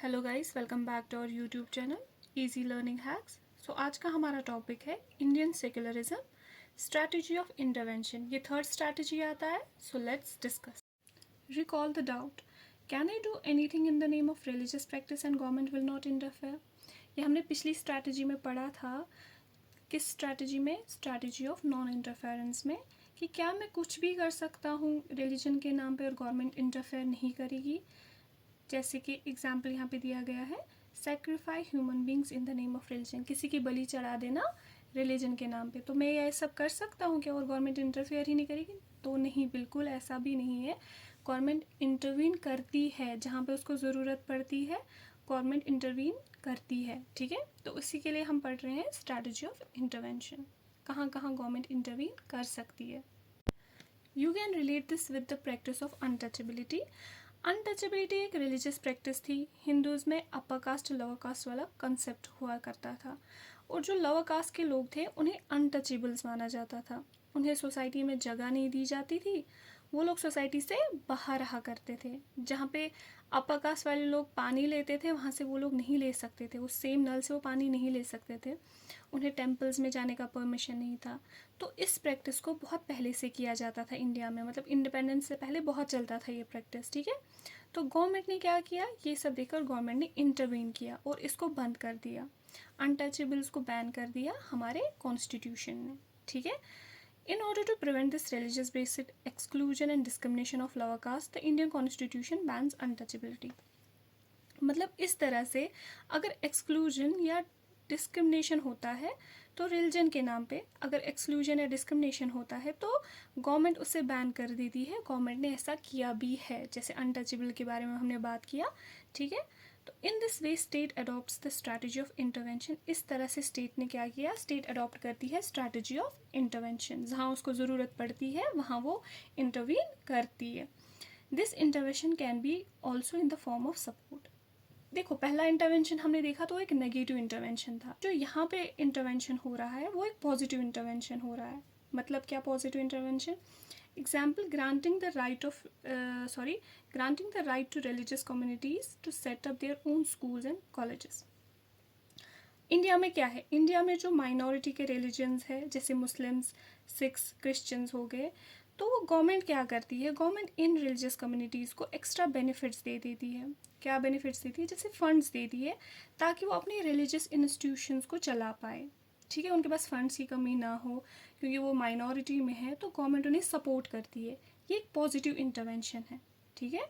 Hello guys, welcome back to our YouTube channel easy learning hacks. So आज का हमारा topic है Indian secularism, strategy of intervention. ये third strategy आता है। So let's discuss. Recall the doubt, can I do anything in the name of religious practice and government will not interfere. ये हमने पिछली स्ट्रैटेजी में पढ़ा था। किस स्ट्रैटेजी में? स्ट्रैटेजी ऑफ नॉन इंटरफेरेंस में, कि क्या मैं कुछ भी कर सकता हूँ रिलीजन के नाम पे और गवर्नमेंट इंटरफेयर नहीं करेगी। जैसे कि एग्जाम्पल यहाँ पे दिया गया है, sacrifice human beings in the name of religion, किसी की बलि चढ़ा देना रिलीजन के नाम पे। तो मैं ये सब कर सकता हूँ क्या और गवर्नमेंट इंटरफेयर ही नहीं करेगी? तो नहीं, बिल्कुल ऐसा भी नहीं है। गवर्नमेंट इंटरवीन करती है जहाँ पे उसको ज़रूरत पड़ती है, गवर्नमेंट इंटरवीन करती है। ठीक है, तो उसी के लिए हम पढ़ रहे हैं स्ट्रैटेजी ऑफ इंटरवेंशन, कहाँ कहाँ गवर्नमेंट इंटरवीन कर सकती है। You can relate this with the practice of untouchability. Untouchability एक रिलीजियस प्रैक्टिस थी। हिंदूज़ में अपर कास्ट लोअर कास्ट वाला कंसेप्ट हुआ करता था, और जो लोअर कास्ट के लोग थे उन्हें अनटचेबल्स माना जाता था। उन्हें सोसाइटी में जगह नहीं दी जाती थी, वो लोग सोसाइटी से बाहर रहा करते थे। जहाँ पे अपर कास्ट वाले लोग पानी लेते थे, वहाँ से वो लोग नहीं ले सकते थे, उस सेम नल से वो पानी नहीं ले सकते थे। उन्हें टेम्पल्स में जाने का परमिशन नहीं था। तो इस प्रैक्टिस को बहुत पहले से किया जाता था इंडिया में, मतलब इंडिपेंडेंस से पहले बहुत चलता था ये प्रैक्टिस। ठीक है, तो गवर्नमेंट ने क्या किया, ये सब देखकर गवर्नमेंट ने इंटरवीन किया और इसको बंद कर दिया। अनटचेबल्स को बैन कर दिया हमारे कॉन्स्टिट्यूशन ने। ठीक है, in order to prevent this religious based exclusion and discrimination of lower caste, the Indian constitution bans untouchability. मतलब इस तरह से अगर एक्सक्लूजन या डिस्क्रिमिनेशन होता है तो रिलीजन के नाम पे अगर एक्सक्लूजन या डिस्क्रिमिनेशन होता है तो गवर्नमेंट उसे बैन कर देती है। गवर्नमेंट ने ऐसा किया भी है, जैसे अनटचेबल के बारे में हमने बात किया। ठीक है, तो in this way state adopts the strategy of intervention. इस तरह से स्टेट ने क्या किया, स्टेट अडॉप्ट करती है स्ट्रैटेजी ऑफ इंटरवेंशन। जहाँ उसको ज़रूरत पड़ती है वहाँ वो इंटरवीन करती है। This intervention can be also in the form of support. देखो, पहला इंटरवेंशन हमने देखा तो एक नेगेटिव इंटरवेंशन था। जो यहाँ पे इंटरवेंशन हो रहा है वो एक पॉजिटिव इंटरवेंशन हो रहा है। मतलब क्या positive intervention? Example, granting the right to religious communities to set up their own schools and colleges. India में क्या है, इंडिया में जो माइनॉरिटी के रिलीजन्स है, जैसे मुस्लिम्स, सिख्स, क्रिश्चियंस हो गए, तो वो गवर्नमेंट क्या करती है, गवर्नमेंट इन रिलीजियस कम्युनिटीज़ को एक्स्ट्रा बेनिफिट्स दे देती है। क्या बेनिफिट्स देती है? जैसे फंड्स देती है, ताकि वो अपने रिलीजियस इंस्टीट्यूशंस को चला पाए। ठीक है, उनके पास फंड्स की कमी ना हो, क्योंकि वो माइनॉरिटी में है तो गवर्नमेंट उन्हें सपोर्ट करती है। ये एक पॉजिटिव इंटरवेंशन है। ठीक है,